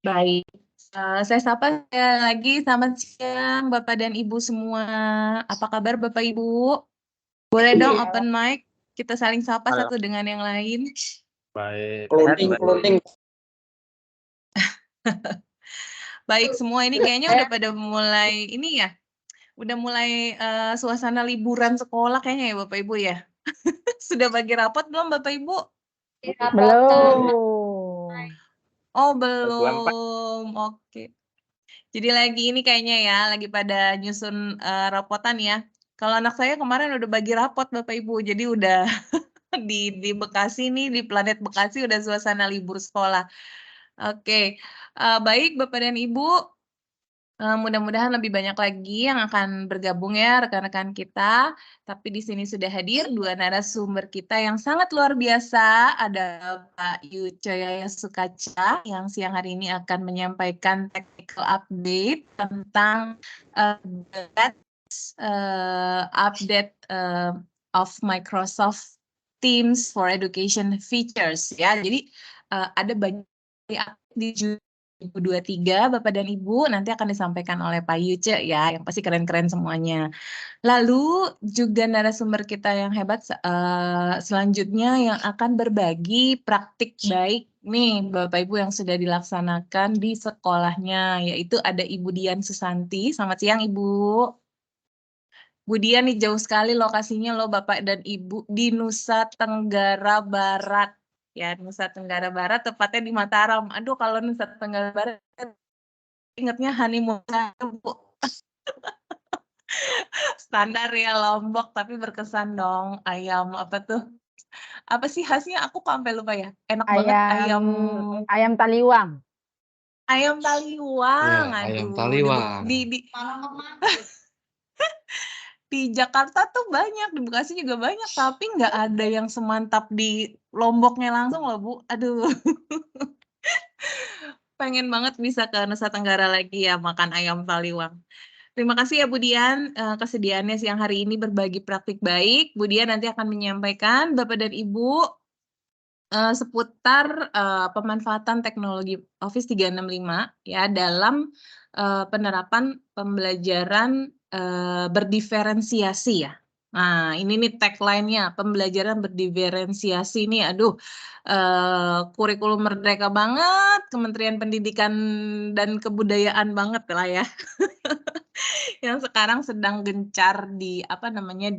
Baik, saya sapa lagi. Selamat siang, Bapak dan Ibu semua. Apa kabar, Bapak Ibu? Boleh dong open mic, kita saling sapa satu dengan yang lain. Baik. Cloning. Baik, semua ini kayaknya udah pada mulai ini ya, udah mulai suasana liburan sekolah kayaknya ya, Bapak Ibu ya. Sudah bagi rapot belum, Bapak Ibu? Belum. Oh, belum. Oke. Jadi lagi ini kayaknya ya, lagi pada nyusun rapotan ya. Kalau anak saya kemarin udah bagi rapot Bapak Ibu, jadi udah di Bekasi nih, di planet Bekasi udah suasana libur sekolah. Oke, baik Bapak dan Ibu, mudah-mudahan lebih banyak lagi yang akan bergabung ya rekan-rekan kita. Tapi di sini sudah hadir dua narasumber kita yang sangat luar biasa. Ada Pak Yucaya Sukaca yang siang hari ini akan menyampaikan technical update tentang update of Microsoft Teams for Education features ya. Jadi ada banyak di 2023 Bapak dan Ibu nanti akan disampaikan oleh Pak Yuce ya, yang pasti keren-keren semuanya. Lalu juga narasumber kita yang hebat selanjutnya yang akan berbagi praktik baik nih Bapak Ibu yang sudah dilaksanakan di sekolahnya, yaitu ada Ibu Dian Susanti. Selamat siang Ibu. Bu Dian nih jauh sekali lokasinya loh Bapak dan Ibu di Nusa Tenggara Barat. Ya, Nusa Tenggara Barat tepatnya di Mataram. Aduh, kalau Nusa Tenggara Barat ingatnya honeymoon Bu. Standar ya Lombok, tapi berkesan dong. Ayam apa tuh? Apa sih khasnya? Aku kok sampai lupa ya. Enak banget Ayam taliwang. Ayam taliwang. Ya, ayam Aduh, taliwang. Di Jakarta tuh banyak, di Bekasi juga banyak, tapi nggak ada yang semantap di Lomboknya langsung loh, Bu. Aduh. Pengen banget bisa ke Nusa Tenggara lagi ya makan ayam taliwang. Terima kasih ya Bu Dian, kesediaannya siang hari ini berbagi praktik baik. Bu Dian nanti akan menyampaikan Bapak dan Ibu seputar pemanfaatan teknologi Office 365 ya dalam penerapan pembelajaran berdiferensiasi ya. Nah, ini nih tagline-nya, pembelajaran berdiferensiasi nih, aduh, kurikulum merdeka banget, Kementerian Pendidikan dan Kebudayaan banget lah ya. Yang sekarang sedang gencar di apa namanya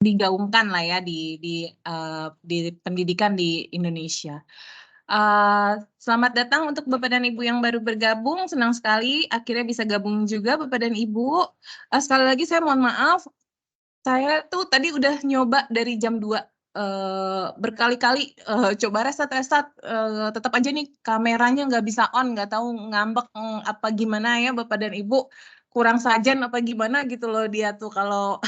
digaungkan lah ya di pendidikan di Indonesia. Selamat datang untuk Bapak dan Ibu yang baru bergabung, senang sekali akhirnya bisa gabung juga Bapak dan Ibu. Sekali lagi saya mohon maaf, saya tuh tadi udah nyoba dari jam 2 berkali-kali coba reset, tetap aja nih kameranya nggak bisa on, nggak tahu ngambek apa gimana ya Bapak dan Ibu, kurang sajen apa gimana gitu loh dia tuh kalau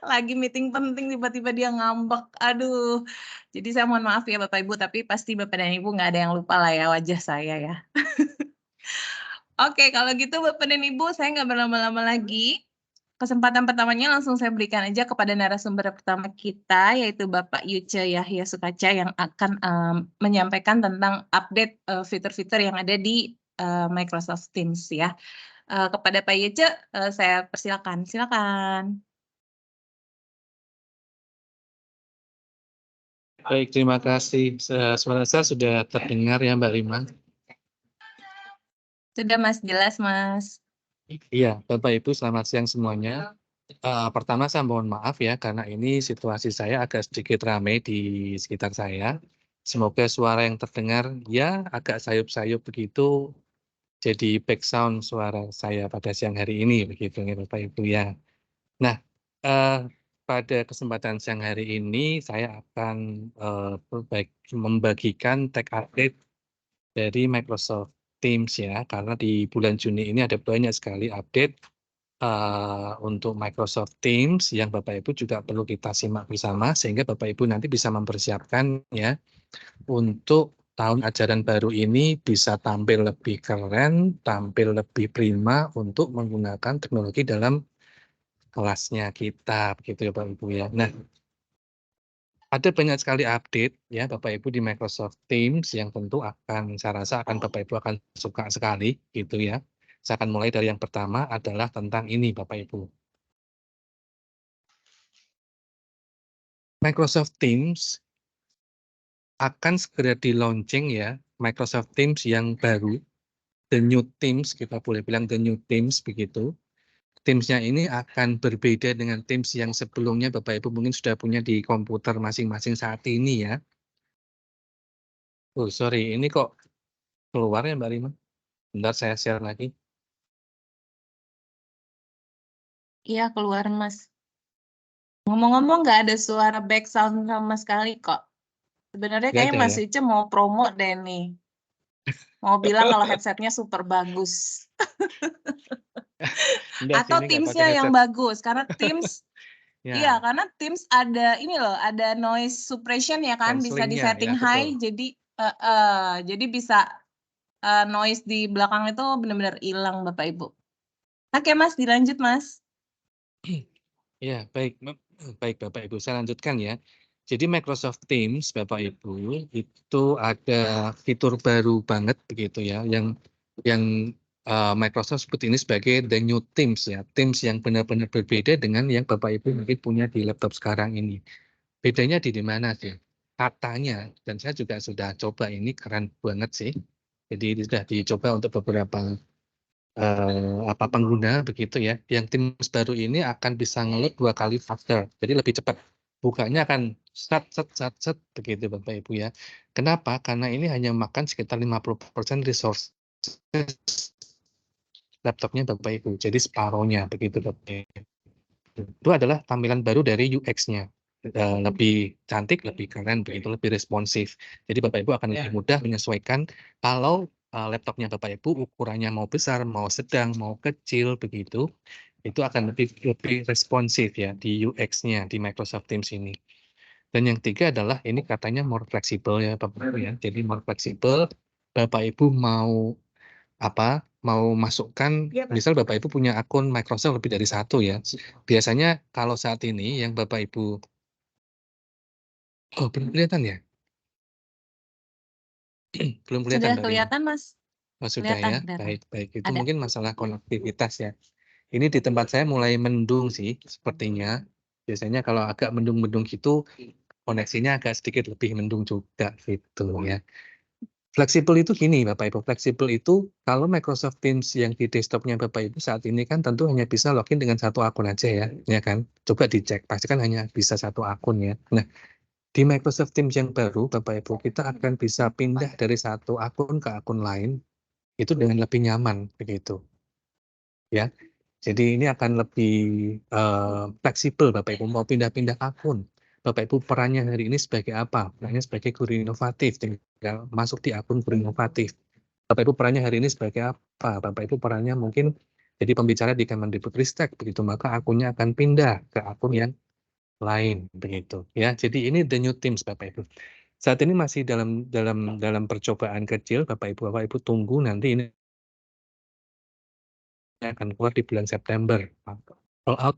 lagi meeting penting tiba-tiba dia ngambek, aduh. Jadi saya mohon maaf ya Bapak Ibu, tapi pasti Bapak dan Ibu nggak ada yang lupa lah ya wajah saya ya. Oke, kalau gitu Bapak dan Ibu saya nggak berlama-lama lagi. Kesempatan pertamanya langsung saya berikan aja kepada narasumber pertama kita, yaitu Bapak Yuce Yahya Sukaca yang akan menyampaikan tentang update fitur-fitur yang ada di Microsoft Teams ya. Kepada Pak Yuce, saya persilakan. Silakan. Baik, terima kasih. Suara saya sudah terdengar ya Mbak Rima? Sudah Mas, jelas Mas. Iya, Bapak Ibu selamat siang semuanya. Pertama saya mohon maaf ya karena ini situasi saya agak sedikit ramai di sekitar saya. Semoga suara yang terdengar ya agak sayup-sayup begitu jadi background suara saya pada siang hari ini begitu ya Bapak Ibu ya. Nah, pada kesempatan siang hari ini saya akan membagikan tech update dari Microsoft Teams ya, karena di bulan Juni ini ada banyak sekali update untuk Microsoft Teams yang Bapak Ibu juga perlu kita simak bersama sehingga Bapak Ibu nanti bisa mempersiapkan ya untuk tahun ajaran baru ini bisa tampil lebih keren, tampil lebih prima untuk menggunakan teknologi dalam kelasnya kita, begitu ya Bapak Ibu ya. Nah, ada banyak sekali update ya Bapak Ibu di Microsoft Teams yang tentu akan saya rasa akan Bapak Ibu akan suka sekali gitu ya. Saya akan mulai dari yang pertama adalah tentang ini Bapak Ibu. Microsoft Teams akan segera di-launching ya, Microsoft Teams yang baru, the new Teams, kita boleh bilang the new Teams begitu. Teams-nya ini akan berbeda dengan Teams yang sebelumnya Bapak Ibu mungkin sudah punya di komputer masing-masing saat ini ya. Oh sorry, ini kok keluar ya Mbak Rima? Bentar saya share lagi. Iya, keluar Mas. Ngomong-ngomong nggak ada suara back sound sama sekali kok. Sebenarnya Nggak kayaknya ada Mas ya? Ice mau promo deh nih. Mau bilang kalau headsetnya super bagus. Enggak sih, Atau ini nggak pakai Teams-nya yang headset. bagus. Karena Teams, iya Ya, karena Teams ada ini loh, ada noise suppression ya kan, bisa di cancelling-nya ya setting high, betul. jadi bisa noise di belakang itu benar-benar hilang Bapak Ibu. Oke Mas, dilanjut Mas. Ya, baik, baik Bapak Ibu, saya lanjutkan ya. Jadi Microsoft Teams Bapak Ibu itu ada fitur baru banget begitu ya, yang Microsoft sebut ini sebagai the new Teams ya, Teams yang benar-benar berbeda dengan yang Bapak Ibu mungkin punya di laptop sekarang ini. Bedanya di mana sih? Katanya, dan saya juga sudah coba ini keren banget sih. Jadi ini sudah dicoba untuk beberapa pengguna begitu ya. Yang Teams baru ini akan bisa nge-load 2 kali faster, jadi lebih cepat. Bukanya akan sat set sat set begitu Bapak Ibu ya. Kenapa? Karena ini hanya makan sekitar 50% resource laptopnya Bapak Ibu, jadi separuhnya begitu Bapak Ibu. Itu adalah tampilan baru dari UX-nya. Lebih cantik, lebih keren, begitu lebih responsif. Jadi Bapak Ibu akan lebih mudah menyesuaikan kalau laptopnya Bapak Ibu ukurannya mau besar, mau sedang, mau kecil begitu, itu akan lebih responsif ya di UX-nya di Microsoft Teams ini. Dan yang ketiga adalah ini katanya more fleksibel ya Bapak Ibu ya. Jadi more fleksibel, Bapak Ibu mau mau masukkan, misal Bapak Ibu punya akun Microsoft lebih dari satu ya. Biasanya kalau saat ini yang Bapak Ibu, oh belum kelihatan ya? Belum kelihatan Sudah Mbak Rima? kelihatan Mas? Oh sudah Kelihatan, ya, kelihatan. baik-baik. Itu Ada. mungkin masalah konektivitas ya. Ini di tempat saya mulai mendung sih sepertinya. Biasanya kalau agak mendung-mendung gitu, koneksinya agak sedikit lebih mendung juga gitu ya. Fleksibel itu gini Bapak Ibu, fleksibel itu kalau Microsoft Teams yang di desktopnya Bapak Ibu saat ini kan tentu hanya bisa login dengan satu akun aja ya kan? Coba dicek, pasti kan hanya bisa satu akun ya. Nah, di Microsoft Teams yang baru Bapak Ibu, kita akan bisa pindah dari satu akun ke akun lain, itu dengan lebih nyaman begitu ya. Jadi ini akan lebih fleksibel Bapak Ibu, mau pindah-pindah akun. Bapak Ibu perannya hari ini sebagai apa? Perannya sebagai guru inovatif, tinggal masuk di akun guru inovatif. Bapak Ibu perannya hari ini sebagai apa? Bapak Ibu perannya mungkin jadi pembicara di Kemendikbudristek begitu, maka akunnya akan pindah ke akun yang lain begitu ya. Jadi ini the new Teams Bapak Ibu. Saat ini masih dalam percobaan kecil Bapak Ibu tunggu nanti ini akan keluar di bulan September. Roll out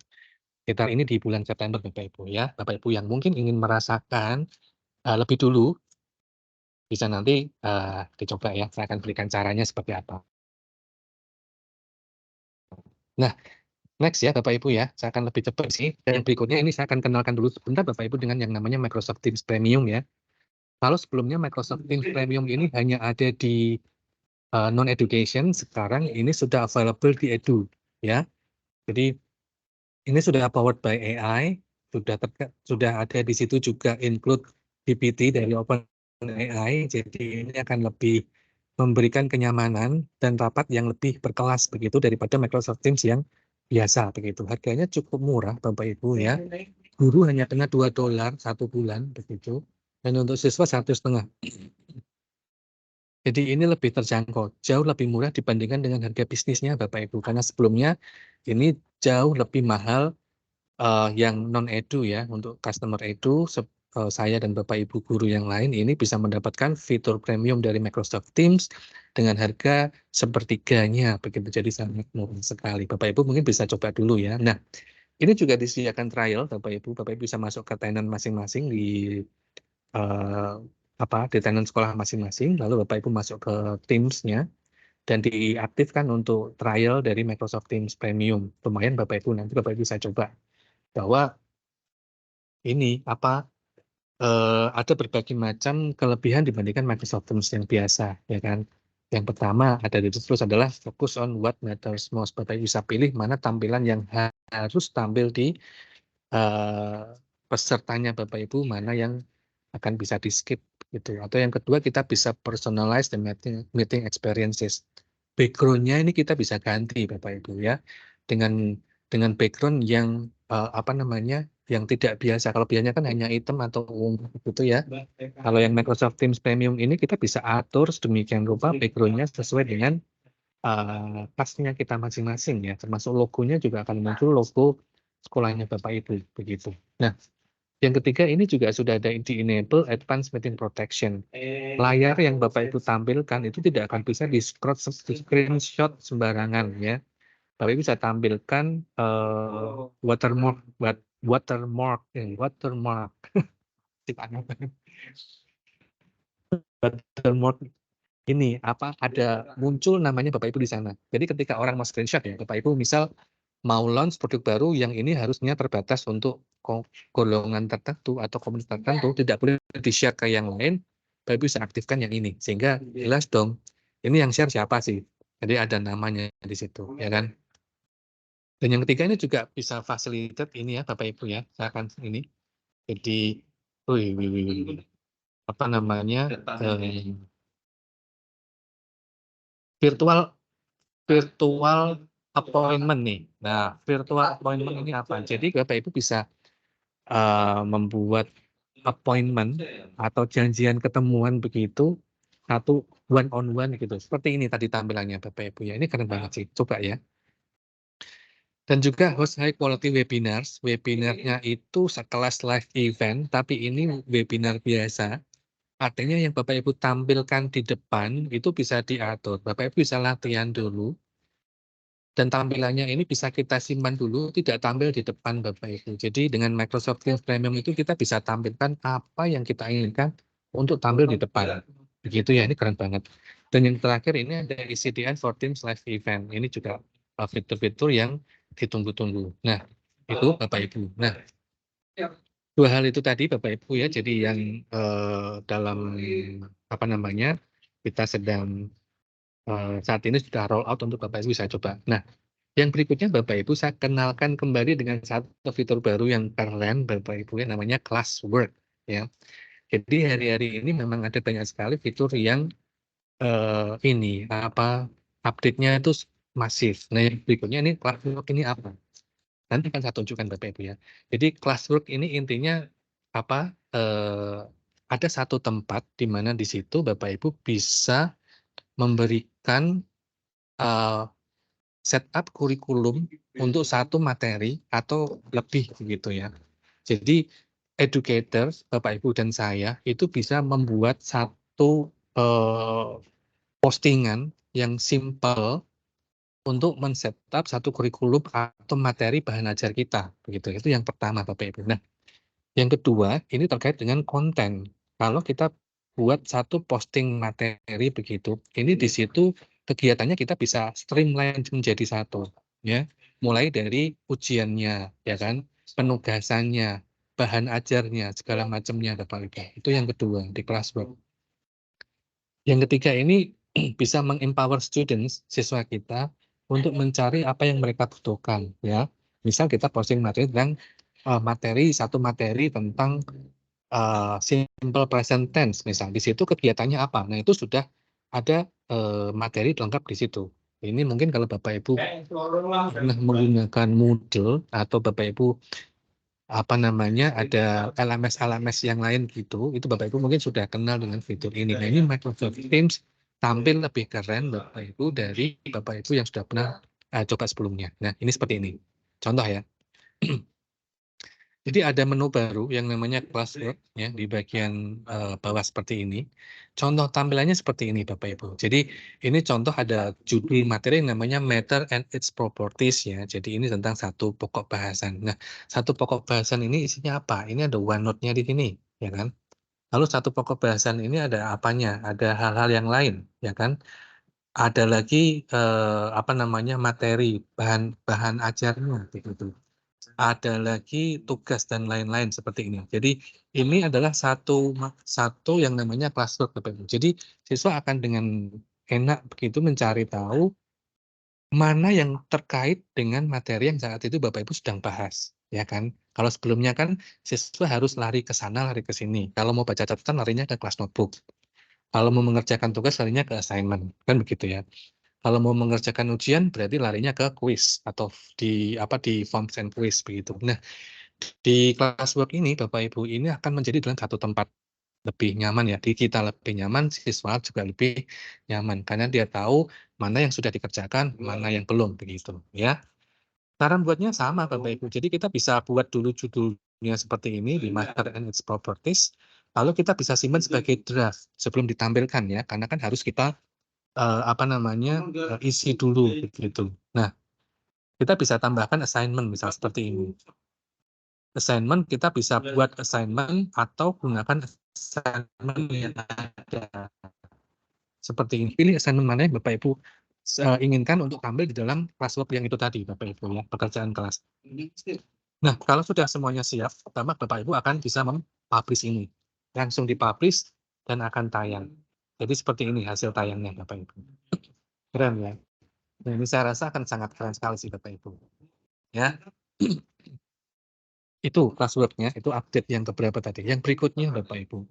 sekitar ini di bulan September Bapak Ibu ya. Bapak Ibu yang mungkin ingin merasakan lebih dulu bisa nanti dicoba ya. Saya akan berikan caranya seperti apa. Nah, next ya Bapak Ibu ya, saya akan lebih cepat sih. Dan yang berikutnya ini saya akan kenalkan dulu sebentar Bapak Ibu dengan yang namanya Microsoft Teams Premium ya. Kalau sebelumnya Microsoft Teams Premium ini hanya ada di non-education, sekarang ini sudah available di edu ya. Jadi ini sudah powered by AI, sudah ada di situ juga include GPT dari OpenAI, jadi ini akan lebih memberikan kenyamanan dan rapat yang lebih berkelas begitu daripada Microsoft Teams yang biasa begitu. Harganya cukup murah Bapak Ibu ya. Guru hanya kena $2 1 bulan begitu. Dan untuk siswa 1,5. Jadi ini lebih terjangkau, jauh lebih murah dibandingkan dengan harga bisnisnya Bapak Ibu. Karena sebelumnya ini jauh lebih mahal yang non-edu ya, untuk customer edu, saya dan Bapak Ibu guru yang lain ini bisa mendapatkan fitur premium dari Microsoft Teams dengan harga sepertiganya begitu. Jadi sangat murah sekali. Bapak Ibu mungkin bisa coba dulu ya. Nah, Ini juga disediakan trial Bapak Ibu. Bapak Ibu bisa masuk ke tenant masing-masing di di tenant sekolah masing-masing. Lalu Bapak Ibu masuk ke Teams-nya dan diaktifkan untuk trial dari Microsoft Teams Premium. Lumayan Bapak Ibu, nanti Bapak Ibu bisa coba bahwa ini ada berbagai macam kelebihan dibandingkan Microsoft Teams yang biasa, ya kan. Yang pertama ada di terus adalah fokus on what matters most. Bapak Ibu bisa pilih mana tampilan yang harus tampil di pesertanya Bapak Ibu, mana yang akan bisa di skip gitu. Atau yang kedua kita bisa personalize the meeting experiences. Background-nya ini kita bisa ganti Bapak Ibu ya dengan background yang yang tidak biasa. Kalau biasanya kan hanya hitam atau ungu gitu ya. Kalau yang Microsoft Teams Premium ini kita bisa atur sedemikian rupa background-nya sesuai dengan tasnya kita masing-masing ya. Termasuk logonya juga akan muncul logo sekolahnya Bapak Ibu begitu. Nah, yang ketiga ini juga sudah ada di enable advanced meeting protection. Layar yang Bapak Ibu tampilkan itu tidak akan bisa di screenshot sembarangan ya. Bapak Ibu bisa tampilkan watermark watermark ini ada muncul namanya Bapak Ibu di sana. Jadi ketika orang mau screenshot ya, Bapak Ibu misal mau launch produk baru yang ini harusnya terbatas untuk golongan tertentu atau komunitas tertentu, tidak boleh di-share ke yang lain, Bapak Ibu bisa aktifkan yang ini. Sehingga jelas dong, ini yang share siapa sih? Jadi ada namanya di situ, ya kan? Dan yang ketiga ini juga bisa facilitate ini ya Bapak Ibu ya, saya akan ini. Jadi, virtual appointment nih. Nah, virtual appointment ini apa? Jadi Bapak Ibu bisa membuat appointment atau janjian ketemuan begitu satu one on one gitu. Seperti ini tadi tampilannya Bapak Ibu ya. Ini keren banget sih. Coba ya. Dan juga host high quality webinars. Webinarnya itu sekelas live event, tapi ini webinar biasa. Artinya yang Bapak Ibu tampilkan di depan itu bisa diatur. Bapak Ibu bisa latihan dulu. Dan tampilannya ini bisa kita simpan dulu, tidak tampil di depan Bapak Ibu. Jadi dengan Microsoft Teams Premium itu kita bisa tampilkan apa yang kita inginkan untuk tampil di depan. Begitu ya, ini keren banget. Dan yang terakhir ini ada ECDN for Teams Live Event. Ini juga fitur-fitur yang ditunggu-tunggu. Nah, itu Bapak Ibu. Nah, dua hal itu tadi Bapak Ibu ya, jadi yang dalam kita sedang saat ini sudah roll out untuk Bapak Ibu bisa coba. Nah, yang berikutnya Bapak Ibu saya kenalkan kembali dengan satu fitur baru yang keren Bapak Ibu ya, namanya Classwork ya. Jadi hari-hari ini memang ada banyak sekali fitur yang update-nya itu masif. Nah, yang berikutnya ini Classwork ini apa? Nanti akan saya tunjukkan Bapak Ibu ya. Jadi Classwork ini intinya ada satu tempat di mana di situ Bapak Ibu bisa memberikan setup kurikulum untuk satu materi atau lebih begitu ya. Jadi educators, Bapak Ibu dan saya itu bisa membuat satu postingan yang simple untuk men-setup satu kurikulum atau materi bahan ajar kita begitu. Itu yang pertama Bapak Ibu. Nah, yang kedua ini terkait dengan konten. Kalau kita buat satu posting materi begitu, ini di situ kegiatannya kita bisa streamline menjadi satu, ya. Mulai dari ujiannya, ya kan, penugasannya, bahan ajarnya, segala macamnya, Bapak Ibu. Itu yang kedua di Classwork. Yang ketiga ini bisa meng-empower students, siswa kita, untuk mencari apa yang mereka butuhkan, ya. Misal kita posting materi tentang satu materi tentang simple present tense misal, di situ kegiatannya apa. Nah, itu sudah ada materi lengkap di situ. Ini mungkin kalau Bapak Ibu pernah menggunakan Moodle atau Bapak Ibu ada LMS yang lain gitu, itu Bapak Ibu mungkin sudah kenal dengan fitur ini. Nah, ini Microsoft Teams tampil lebih keren Bapak Ibu dari Bapak Ibu yang sudah pernah coba sebelumnya. Nah, ini seperti ini. Contoh ya. Jadi ada menu baru yang namanya classwork ya di bagian bawah seperti ini. Contoh tampilannya seperti ini Bapak Ibu. Jadi ini contoh ada judul materi yang namanya Matter and its Properties ya. Jadi ini tentang satu pokok bahasan. Nah, satu pokok bahasan ini isinya apa? Ini ada OneNote-nya di sini, ya kan? Lalu satu pokok bahasan ini ada apanya? Ada hal-hal yang lain, ya kan? Ada lagi apa namanya materi, bahan ajarnya begitu. Ada lagi tugas dan lain-lain seperti ini. Jadi ini adalah satu yang namanya classwork Bapak Ibu. Jadi siswa akan dengan enak begitu mencari tahu mana yang terkait dengan materi yang saat itu Bapak Ibu sedang bahas, ya kan? Kalau sebelumnya kan siswa harus lari ke sana, lari ke sini. Kalau mau baca catatan larinya ke kelas notebook. Kalau mau mengerjakan tugas larinya ke assignment, kan begitu ya. Kalau mau mengerjakan ujian berarti larinya ke kuis atau di forms and quiz begitu. Nah, di classwork ini Bapak Ibu ini akan menjadi dalam satu tempat lebih nyaman ya. Di kita lebih nyaman, siswa juga lebih nyaman karena dia tahu mana yang sudah dikerjakan, mana yang belum begitu ya. Cara buatnya sama Bapak Ibu. Jadi kita bisa buat dulu judulnya seperti ini di Matter and its Properties. Lalu kita bisa simpan sebagai draft sebelum ditampilkan ya, karena kan harus kita isi dulu begitu. Nah, kita bisa tambahkan assignment misal seperti ini. Assignment kita bisa buat assignment atau gunakan assignment yang ada. Seperti ini. Pilih assignment mana yang Bapak Ibu inginkan untuk tampil di dalam classwork yang itu tadi Bapak Ibu ya, pekerjaan kelas. Nah, kalau sudah semuanya siap, pertama Bapak Ibu akan bisa mempublish ini. Langsung dipublish dan akan tayang. Jadi seperti ini hasil tayangnya Bapak Ibu. Keren ya. Nah, ini saya rasa akan sangat keren sekali sih Bapak Ibu. Ya. Itu classwork-nya, itu update yang keberapa tadi. Yang berikutnya Bapak Ibu.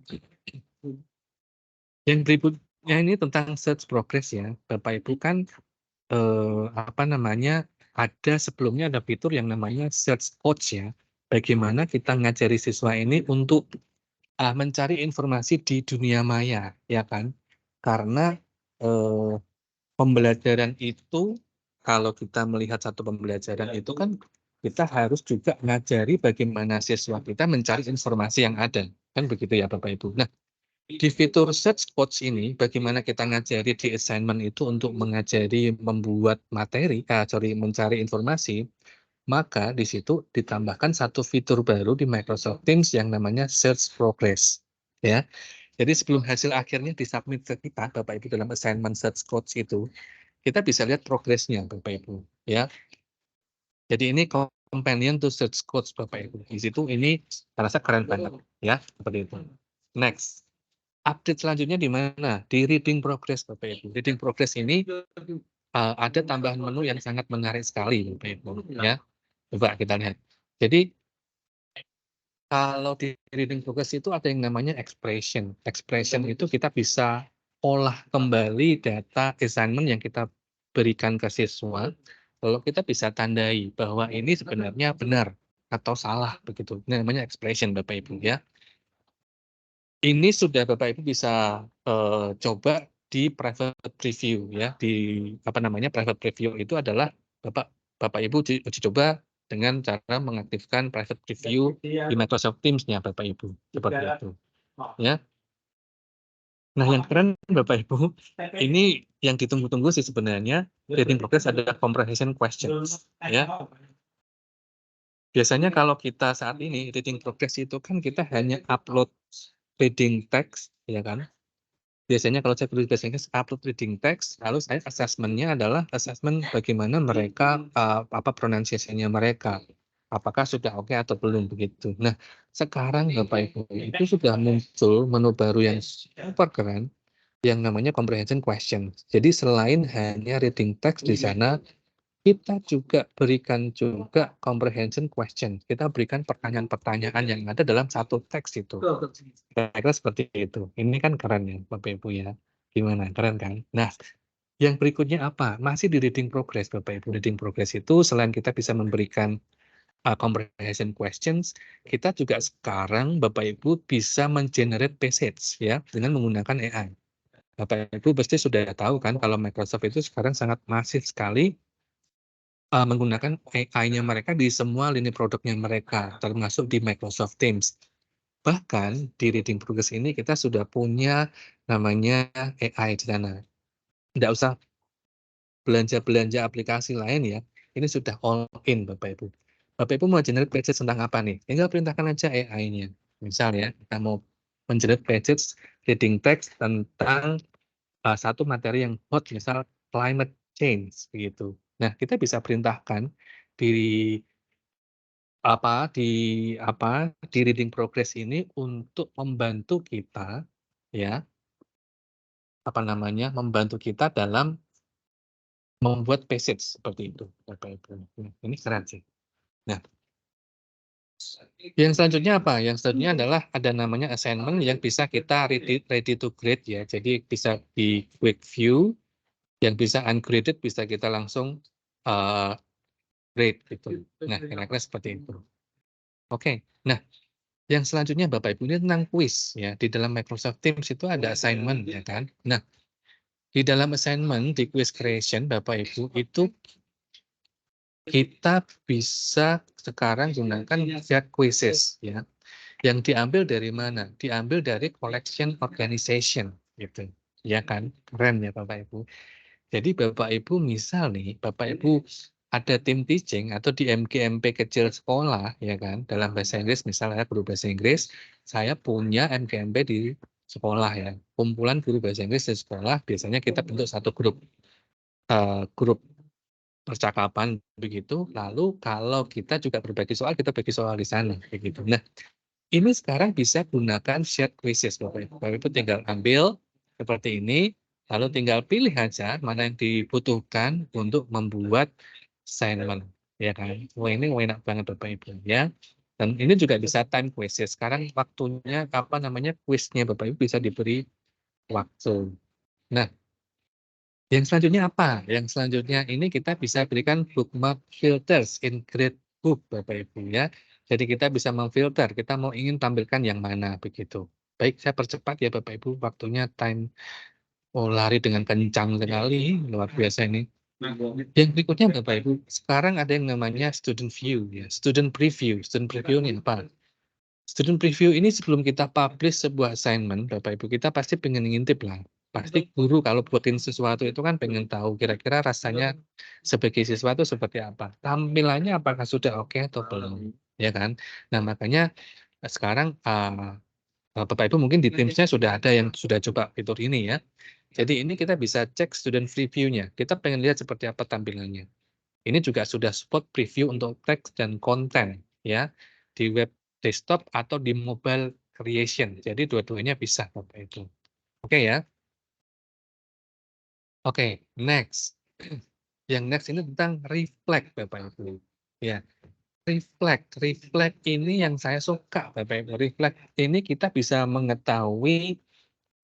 Yang berikutnya ini tentang search progress ya. Bapak Ibu kan ada sebelumnya ada fitur yang namanya search coach ya. Bagaimana kita ngajari siswa ini untuk mencari informasi di dunia maya, ya kan? Karena pembelajaran itu, kalau kita melihat satu pembelajaran itu kan kita harus juga ngajari bagaimana siswa kita mencari informasi yang ada, kan begitu ya Bapak Ibu. Nah, di fitur search coach ini, bagaimana kita ngajari di assignment itu untuk mengajari membuat materi, mencari informasi, maka di situ ditambahkan satu fitur baru di Microsoft Teams yang namanya search progress. Ya, jadi sebelum hasil akhirnya disubmit ke kita, Bapak Ibu dalam assignment search coach itu, kita bisa lihat progresnya Bapak Ibu ya. Jadi ini companion to search coach Bapak Ibu. Di situ ini saya rasa keren banget ya, seperti itu. Next. Update selanjutnya di mana? Di reading progress Bapak Ibu. Reading progress ini ada tambahan menu yang sangat menarik sekali Bapak Ibu ya. Coba kita lihat. Jadi kalau di reading progress itu ada yang namanya expression. Expression itu kita bisa olah kembali data assignment yang kita berikan ke siswa. Lalu kita bisa tandai bahwa ini sebenarnya benar atau salah begitu. Ini namanya expression Bapak Ibu ya. Ini sudah Bapak Ibu bisa coba di private preview ya. Private preview itu adalah Bapak Ibu uji coba dengan cara mengaktifkan private preview di Microsoft Teams-nya Bapak Ibu, seperti itu, ya. Nah, yang keren Bapak Ibu, ini yang ditunggu-tunggu sih sebenarnya, reading progress ada comprehension questions, ya. Biasanya kalau kita saat ini reading progress itu kan kita hanya upload reading text, ya kan. Biasanya kalau saya tulis bahasa Inggris upload reading text, lalu saya assessment-nya adalah assessment bagaimana mereka pronunciation-nya mereka. Apakah sudah oke atau belum begitu. Nah, sekarang Bapak Ibu itu sudah muncul menu baru yang super keren yang namanya comprehension question. Jadi selain hanya reading text di sana, kita juga berikan juga comprehension question. Kita berikan pertanyaan-pertanyaan yang ada dalam satu teks itu. Kira-kira seperti itu. Ini kan keren ya Bapak Ibu ya. Gimana? Keren kan? Nah, yang berikutnya apa? Masih di reading progress Bapak Ibu. Reading progress itu selain kita bisa memberikan comprehension questions, kita juga sekarang Bapak Ibu bisa mengenerate passage ya dengan menggunakan AI. Bapak Ibu pasti sudah tahu kan kalau Microsoft itu sekarang sangat masif sekali menggunakan AI-nya mereka di semua lini produknya mereka, termasuk di Microsoft Teams. Bahkan di Reading Progress ini kita sudah punya namanya AI di sana. Tidak usah belanja-belanja aplikasi lain ya, ini sudah all in Bapak Ibu. Bapak Ibu mau generate pages tentang apa nih? Tinggal perintahkan aja AI-nya. Misal ya, kita mau mengenerate pages reading text tentang satu materi yang hot, misal climate change begitu. Nah, kita bisa perintahkan di di Reading Progress ini untuk membantu kita ya, membantu kita dalam membuat passage seperti itu, Bapak Ibu. Nah, ini keren sih. Nah, yang selanjutnya apa? Yang selanjutnya adalah ada namanya assignment yang bisa kita ready to grade ya. Jadi bisa di quick view, yang bisa ungraded bisa kita langsung grade gitu. Nah, kira-kira seperti itu. Oke. Nah, yang selanjutnya Bapak Ibu ini tentang quiz ya. Di dalam Microsoft Teams itu ada assignment ya kan. Nah, di dalam assignment di quiz creation Bapak Ibu itu kita bisa sekarang gunakan chat quizzes ya. Yang diambil dari mana? Diambil dari collection organization gitu. Ya kan? Keren ya Bapak Ibu. Jadi Bapak Ibu misal nih, Bapak Ibu ada tim teaching atau di MGMP kecil sekolah ya kan, dalam bahasa Inggris misalnya guru bahasa Inggris, saya punya MGMP di sekolah ya. Kumpulan guru bahasa Inggris di sekolah biasanya kita bentuk satu grup grup percakapan begitu. Lalu kalau kita juga berbagi soal, kita bagi soal di sana begitu. Nah, ini sekarang bisa gunakan shared quizzes Bapak Ibu. Bapak Ibu tinggal ambil seperti ini, lalu tinggal pilih aja mana yang dibutuhkan untuk membuat assignment, ya kan? Wah ini enak banget Bapak Ibu ya. Dan ini juga bisa time quizzes. Sekarang waktunya quiznya Bapak Ibu bisa diberi waktu. Nah, yang selanjutnya apa? Yang selanjutnya ini kita bisa berikan bookmark filters in gradebook Bapak Ibu ya. Jadi kita bisa memfilter, kita mau ingin tampilkan yang mana begitu. Baik, saya percepat ya Bapak Ibu, waktunya time lari dengan kencang sekali, luar biasa ini. Yang berikutnya Bapak Ibu, sekarang ada yang namanya student view ya, student preview. Student preview ini apa? Student preview ini sebelum kita publish sebuah assignment, Bapak Ibu, kita pasti pengen ngintip lah. Pasti guru kalau buatin sesuatu itu kan pengen tahu kira-kira rasanya sebagai siswa itu seperti apa. Tampilannya apakah sudah oke atau belum, ya kan? Nah, makanya sekarang Bapak Ibu mungkin di Teams-nya sudah ada yang sudah coba fitur ini ya. Jadi ini kita bisa cek student preview-nya. Kita pengen lihat seperti apa tampilannya. Ini juga sudah support preview untuk teks dan konten ya di web desktop atau di mobile creation. Jadi dua-duanya bisa Bapak Ibu. Oke ya. Oke, next. Yang next ini tentang reflect Bapak Ibu. Ya, reflect ini yang saya suka Bapak Ibu. Reflect ini kita bisa mengetahui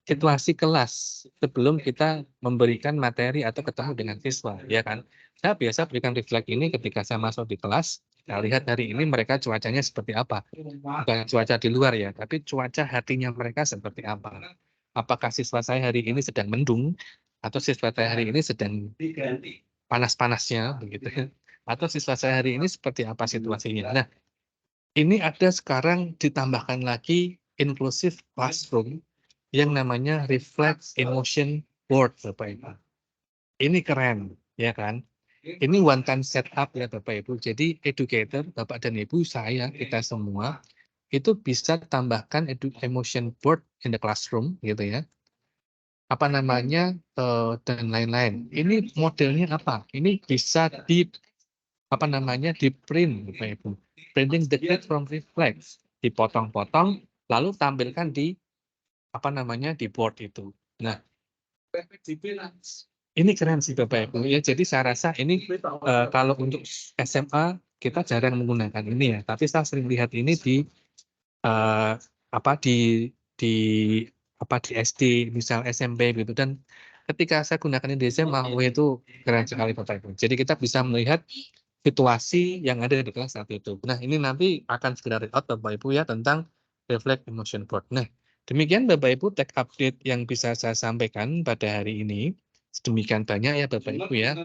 situasi kelas sebelum kita memberikan materi atau ketemu dengan siswa, ya kan? Saya biasa berikan reflect ini ketika saya masuk di kelas, saya lihat hari ini mereka cuacanya seperti apa. Bukan cuaca di luar ya, tapi cuaca hatinya mereka seperti apa. Apakah siswa saya hari ini sedang mendung, atau siswa saya hari ini sedang panas-panasnya, begitu ya. Atau siswa saya hari ini seperti apa situasinya. Nah, ini ada sekarang ditambahkan lagi inclusive classroom yang namanya reflect emotion board Bapak Ibu. Ini keren, ya kan? Ini one time setup ya Bapak Ibu. Jadi educator, Bapak dan Ibu, saya, kita semua itu bisa tambahkan emotion board in the classroom gitu ya. Dan lain-lain. Ini modelnya apa? Ini bisa di print Bapak Ibu. Printing the grade from reflex, dipotong-potong lalu tampilkan di di board itu. Nah, ini keren sih Bapak Ibu ya. Jadi saya rasa ini kalau untuk SMA kita jarang menggunakan ini ya. Tapi saya sering lihat ini di eh, apa di di SD, misal SMP gitu. Dan ketika saya gunakan ini di SMA, wah itu keren sekali Bapak Ibu. Jadi kita bisa melihat situasi yang ada di kelas saat itu. Nah, ini nanti akan segera read out Bapak Ibu ya tentang reflect emotion board. Nah, demikian Bapak Ibu tech update yang bisa saya sampaikan pada hari ini. Sedemikian banyak ya Bapak Ibu ya.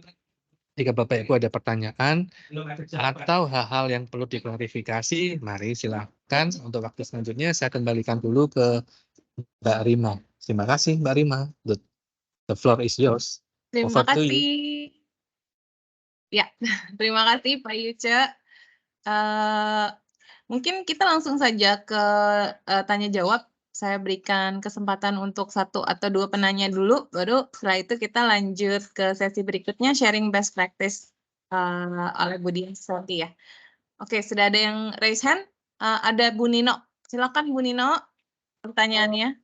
Jika Bapak Ibu ada pertanyaan atau hal-hal yang perlu diklarifikasi, mari silakan. Untuk waktu selanjutnya saya kembalikan dulu ke Mbak Rima. Terima kasih Mbak Rima. The floor is yours. Terima Over to you. kasih. Ya, terima kasih Pak Yuce. Mungkin kita langsung saja ke tanya jawab. Saya berikan kesempatan untuk 1 atau 2 penanya dulu, baru setelah itu kita lanjut ke sesi berikutnya sharing best practice oleh Bu Dian Susanti ya. Oke, sudah ada yang raise hand. Ada Bu Nino. Silakan Bu Nino pertanyaannya.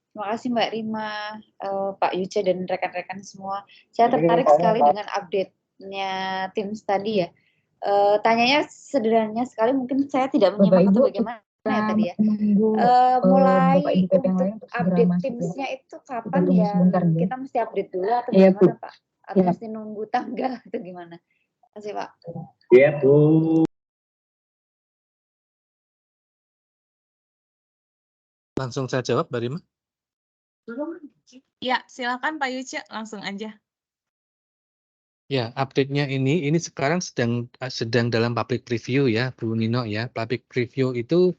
Terima kasih Mbak Rima, Pak Yuce dan rekan-rekan semua. Saya tertarik sekali dengan update-nya tim tadi ya. Tanyanya sederhana sekali, mungkin saya tidak menyimak atau bagaimana ya tadi ya. Mulai untuk update Teams-nya itu kapan ya? Kita mesti update dulu atau bagaimana Pak? Atau mesti nunggu tanggal atau gimana? Terima kasih Pak. Iya Bu. Langsung saya jawab Mbak Rima. Ya, silakan Pak Yuce, langsung aja. Ya, update-nya ini sekarang sedang dalam public preview ya, Bu Nino ya. Public preview itu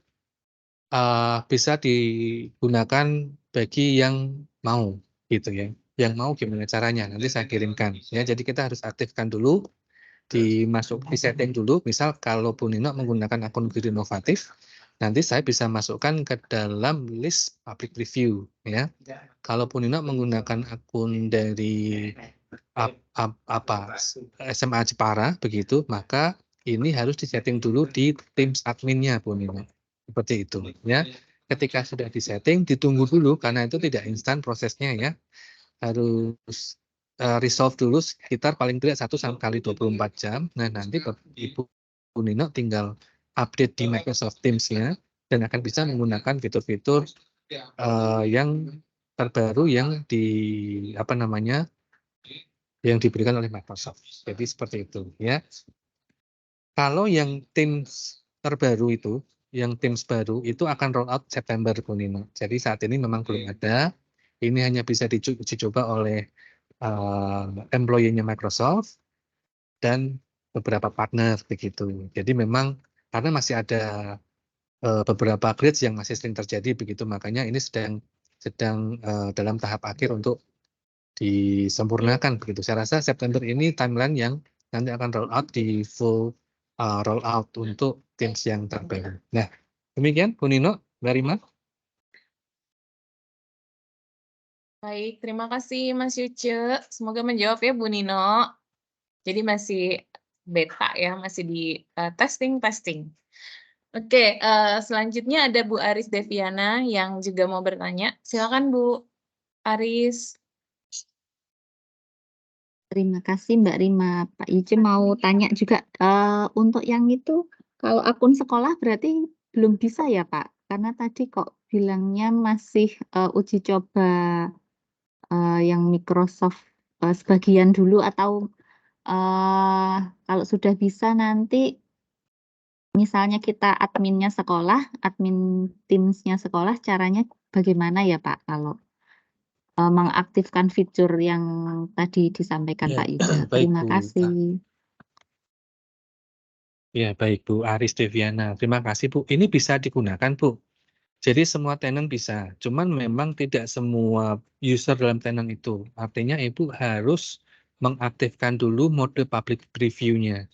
bisa digunakan bagi yang mau gitu ya. Yang mau gimana caranya? Nanti saya kirimkan ya. Jadi kita harus aktifkan dulu, di setting dulu. Misal kalau Bu Nino menggunakan akun Grid Inovatif, nanti saya bisa masukkan ke dalam list public preview ya. Kalau Bu Nino menggunakan akun dari SMA Jepara begitu, maka ini harus disetting dulu di Teams adminnya Bu Nino. Seperti itu ya. Ketika sudah disetting, ditunggu dulu karena itu tidak instan prosesnya ya. Harus resolve dulu sekitar paling tidak 1x24 jam. Nah, nanti Ibu Nino tinggal update di Microsoft Teams-nya dan akan bisa menggunakan fitur-fitur yang terbaru yang yang diberikan oleh Microsoft. Jadi seperti itu ya. Kalau yang Teams terbaru itu, yang Teams baru itu akan roll out September Bu Nino. Jadi saat ini memang belum ada. Ini hanya bisa dicoba oleh employee-nya Microsoft dan beberapa partner begitu. Jadi memang karena masih ada beberapa glitch yang masih sering terjadi begitu, makanya ini sedang dalam tahap akhir untuk disempurnakan begitu. Saya rasa September ini timeline yang nanti akan roll out di full roll out untuk Teams yang terbaru. Nah, demikian Bu Nino, Mbak Rima. Baik, terima kasih Mas Yuce. Semoga menjawab ya Bu Nino. Jadi masih beta ya, masih di testing. Oke, selanjutnya ada Bu Aris Deviana yang juga mau bertanya. Silakan Bu Aris. Terima kasih Mbak Rima. Pak Yuce mau tanya juga, untuk yang itu, kalau akun sekolah berarti belum bisa ya Pak? Karena tadi kok bilangnya masih uji coba yang Microsoft sebagian dulu, atau kalau sudah bisa nanti misalnya kita adminnya sekolah, admin Teams-nya sekolah, caranya bagaimana ya Pak kalau mengaktifkan fitur yang tadi disampaikan Ya, Pak Yuce? baik Terima Bu. kasih. Ya, baik Bu Aris Deviana. Terima kasih Bu. Ini bisa digunakan Bu. Jadi semua tenant bisa, cuman memang tidak semua user dalam tenant itu. Artinya Ibu harus mengaktifkan dulu mode public preview-nya.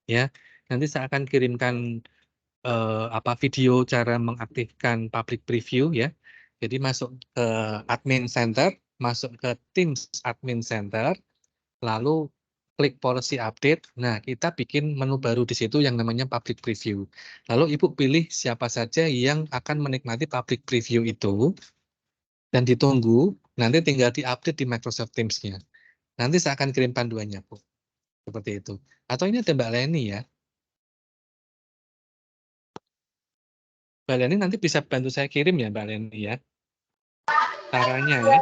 Ya, nanti saya akan kirimkan video cara mengaktifkan public preview ya. Jadi masuk ke admin center, masuk ke Teams admin center, lalu klik policy update. Nah, kita bikin menu baru di situ yang namanya public preview. Lalu Ibu pilih siapa saja yang akan menikmati public preview itu dan ditunggu, nanti tinggal diupdate di Microsoft Teams-nya. Nanti saya akan kirim panduannya, Bu. Seperti itu. Atau ini ada Mbak Leni ya. Mbak Leni nanti bisa bantu saya kirim ya Mbak Leni ya. Caranya ya.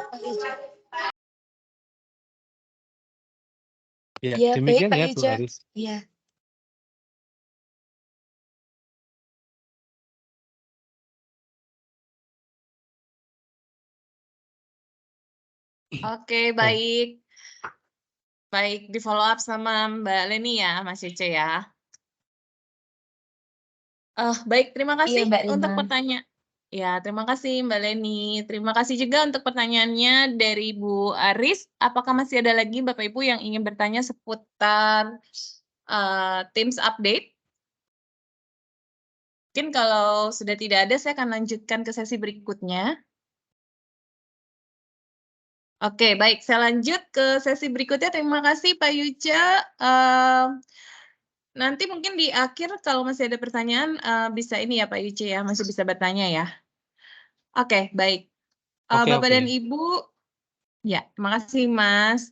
Ya, Ya, baik demikian Pak ya Bu Yuce. Aris. Iya. Oke, baik. baik, di-follow up sama Mbak Leni ya, Mas Yuce ya. Baik, terima Iya, kasih Mbak untuk Rima. pertanyaan. Ya, terima kasih Mbak Leni. Terima kasih juga untuk pertanyaannya dari Bu Aris. Apakah masih ada lagi Bapak Ibu yang ingin bertanya seputar Teams update? Mungkin kalau sudah tidak ada, saya akan lanjutkan ke sesi berikutnya. Oke, baik. Saya lanjut ke sesi berikutnya. Terima kasih Pak Yuce. Nanti mungkin di akhir kalau masih ada pertanyaan, bisa ini ya Pak Yuce ya, masih bisa bertanya ya. Oke, baik. Oke, Bapak oke. dan Ibu, ya, terima kasih Mas.